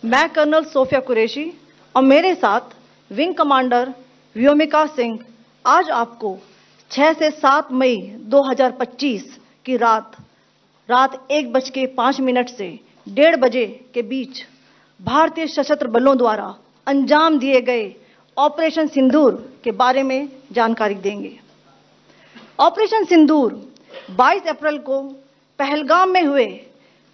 मैं colonel Sophia Qureshi और मेरे साथ विंग कमांडर व्योमिका सिंह आज आपको 6 से 7 मई 2025 की रात 1:05 से 1:30 बजे के बीच भारतीय सशस्त्र बलों द्वारा अंजाम दिए गए ऑपरेशन सिंदूर के बारे में जानकारी देंगे। ऑपरेशन सिंदूर 22 अप्रैल को पहलगाम में हुए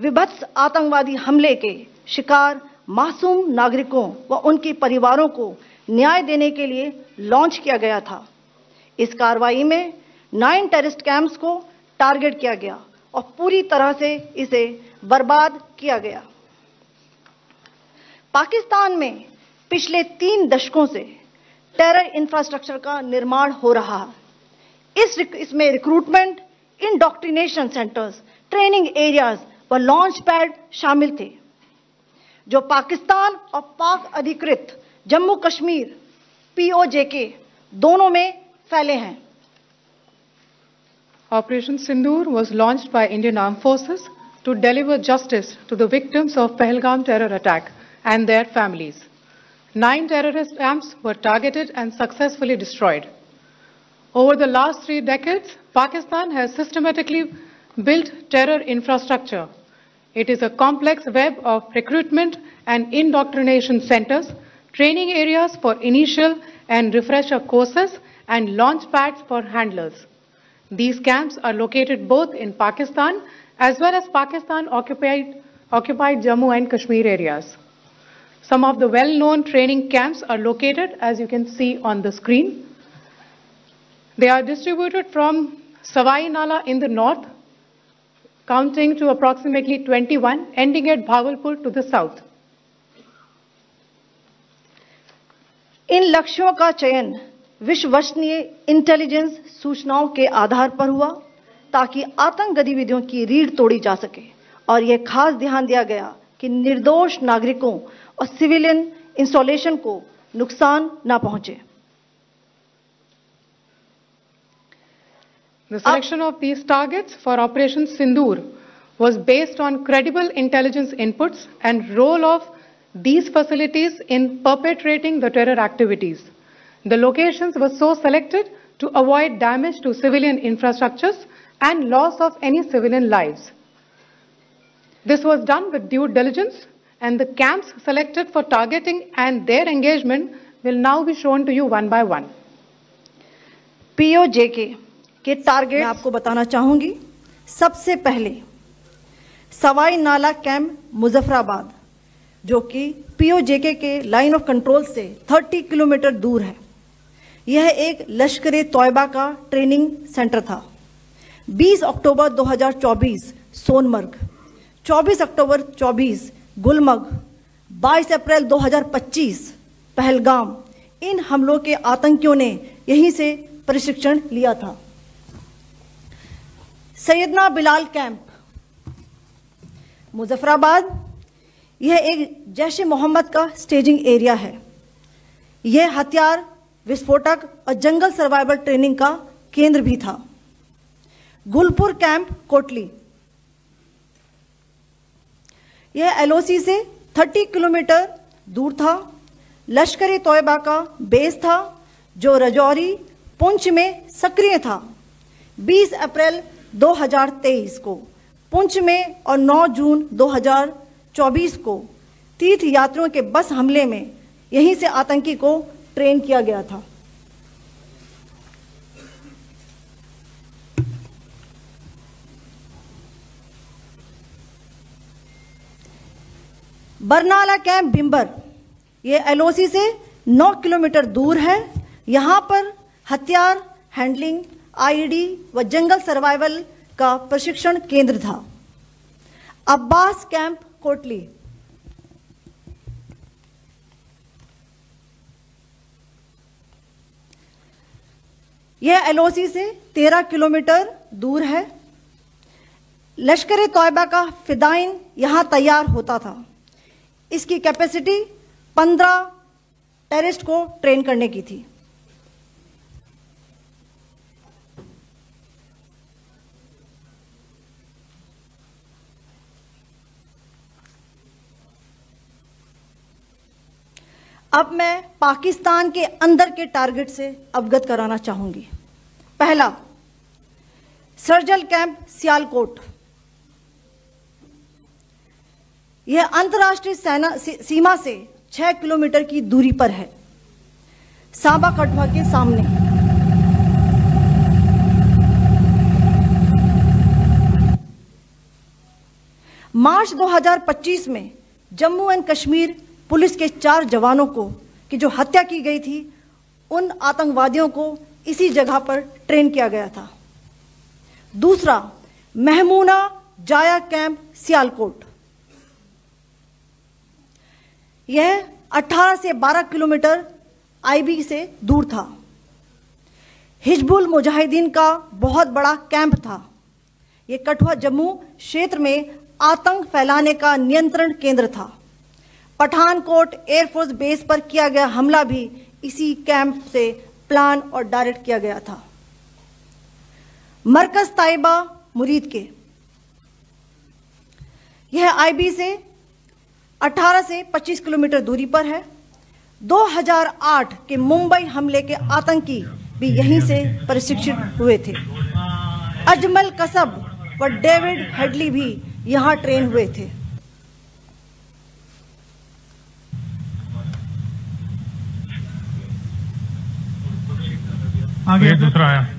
विभत्स आतंकवादी हमले के शिकार मासूम नागरिकों व उनके परिवारों को न्याय देने के लिए लॉन्च किया गया था। इस कार्रवाई में 9 टेररिस्ट कैंप्स को टारगेट किया गया और पूरी तरह से इसे बर्बाद किया गया। पाकिस्तान में पिछले 3 दशकों से टेरर इंफ्रास्ट्रक्चर का निर्माण हो रहा है। इसमें recruitment, indoctrination centres, training areas व लॉन्च पैड शामिल थे, जो पाकिस्तान और पाक अधिकृत जम्मू कश्मीर POJK दोनों में फैले हैं। Operation Sindoor was launched by Indian Armed Forces to deliver justice to the victims of Pahalgam terror attack and their families. 9 terrorist camps were targeted and successfully destroyed. Over the last 3 decades, Pakistan has systematically built terror infrastructure. It is a complex web of recruitment and indoctrination centers, training areas for initial and refresher courses, and launch pads for handlers. These camps are located both in Pakistan as well as Pakistan-occupied Jammu and Kashmir areas. Some of the well-known training camps are located, as you can see on the screen. They are distributed from Savai Nala in the north, counting to approximately 21, ending at Bhagalpur to the south. इन लक्ष्यों का चयन विश्वसनीय intelligence सूचनाओं के आधार पर हुआ ताकि आतंक गतिविधियों की रीढ़ तोड़ी जा सके, और यह खास ध्यान दिया गया कि निर्दोष नागरिकों और सिविलियन इंस्टॉलेशन को नुकसान न पहुंचे। The selection of these targets for Operation Sindoor was based on credible intelligence inputs and role of these facilities in perpetrating the terror activities. The locations were so selected to avoid damage to civilian infrastructures and loss of any civilian lives. This was done with due diligence, and the camps selected for targeting and their engagement will now be shown to you one by one. POJK के target मैं आपको बताना चाहूंगी। सबसे पहले सवाई नाला camp Muzaffarabad, जो कि POJK के लाइन ऑफ कंट्रोल से 30 किलोमीटर दूर है। यह एक लश्कर तौयबा का ट्रेनिंग सेंटर था। 20 अक्टूबर 2024 सोनमर्ग, 24 अक्टूबर 24 गुलमर्ग, 22 अप्रैल 2025 पहलगाम, इन हमलों के आतंकियों ने यहीं से प्रशिक्षण लिया था। सैयदना बिलाल कैंप मुजफ्फराबाद, यह एक जैश ए मोहम्मद का स्टेजिंग एरिया है। यह हथियार, विस्फोटक और जंगल सर्वाइवल ट्रेनिंग का केंद्र भी था। गुलपुर कैंप कोटली, यह LOC से 30 किलोमीटर दूर था। लश्कर तौयबा का बेस था, जो रजौरी, पुंछ में सक्रिय था। 20 अप्रैल 2023 को पुंछ में और 9 जून 2024 को तीर्थ यात्रियों के बस हमले में यहीं से आतंकी को ट्रेन किया गया था। बरनाला कैंप भिंबर, यह LOC से 9 किलोमीटर दूर है। यहां पर हथियार, हैंडलिंग, IED व जंगल सर्वाइवल का प्रशिक्षण केंद्र था। अब्बास कैंप कोटली, यह LOC से 13 किलोमीटर दूर है। लश्कर तौयबा का फिदाइन यहां तैयार होता था। इसकी कैपेसिटी 15 टेररिस्ट को ट्रेन करने की थी। अब मैं पाकिस्तान के अंदर के टारगेट से अवगत कराना चाहूंगी। पहला, सर्जिकल कैंप सियालकोट। यह अंतर्राष्ट्रीय सीमा से 6 किलोमीटर की दूरी पर है, सांबा कठुआ के सामने। मार्च 2025 में जम्मू एंड कश्मीर पुलिस के 4 जवानों की जो हत्या की गई थी, उन आतंकवादियों को इसी जगह पर ट्रेन किया गया था। दूसरा, महमूना जाया कैंप सियालकोट। यह 18 से 12 किलोमीटर आईबी से दूर था। हिजबुल मुजाहिदीन का बहुत बड़ा कैंप था। यह कठुआ जम्मू क्षेत्र में आतंक फैलाने का नियंत्रण केंद्र था। पठानकोट एयरफोर्स बेस पर किया गया हमला भी इसी कैंप से प्लान और डायरेक्ट किया गया था। मरकज ताइबा मुरीद के, यह आईबी से 18 से 25 किलोमीटर दूरी पर है। 2008 के मुंबई हमले के आतंकी भी यहीं से प्रशिक्षित हुए थे। अजमल कसब व डेविड हेडली भी यहां ट्रेन हुए थे। आगे दूसरा है।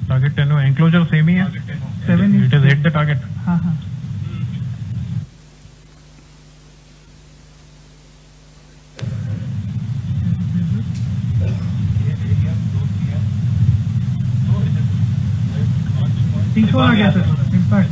टारगेट 10 हुआ, एंक्लोजर सेम ही है। 7 it is hit the target. हाँ हाँ। तीसरा आ गया सर, इम्पैक्ट।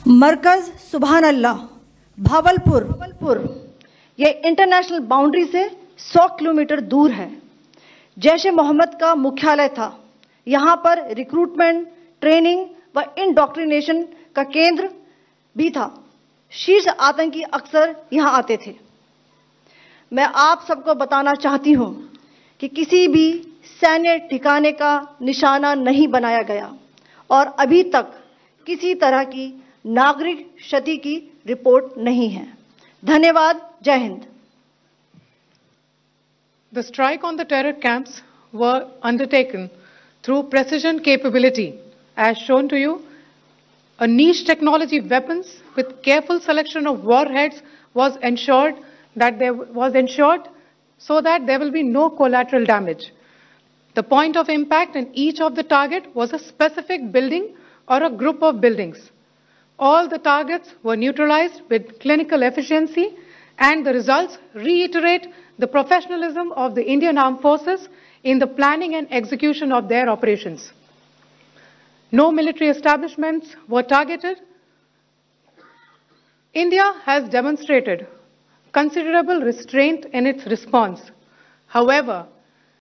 मरकज सुभान अल्लाह भावलपुर, यह इंटरनेशनल बाउंड्री से 100 किलोमीटर दूर है। जैश ए मोहम्मद का मुख्यालय था। यहां पर रिक्रूटमेंट, ट्रेनिंग व इंडॉक्ट्रिनेशन का केंद्र भी था। शीर्ष आतंकी अक्सर यहां आते थे। मैं आप सबको बताना चाहती हूं कि किसी भी सैन्य ठिकाने का निशाना नहीं बनाया गया और अभी तक किसी तरह की नागरिक क्षति की रिपोर्ट नहीं है। धन्यवाद। जय Hind. The strike on the terror camps were undertaken through precision capability, as shown to you. A niche technology weapons with careful selection of warheads was ensured so that there will be no collateral damage. The point of impact in each of the target was a specific building or a group of buildings. All the targets were neutralized with clinical efficiency, and the results reiterate the professionalism of the Indian Armed Forces in the planning and execution of their operations. No military establishments were targeted. India has demonstrated considerable restraint in its response. However,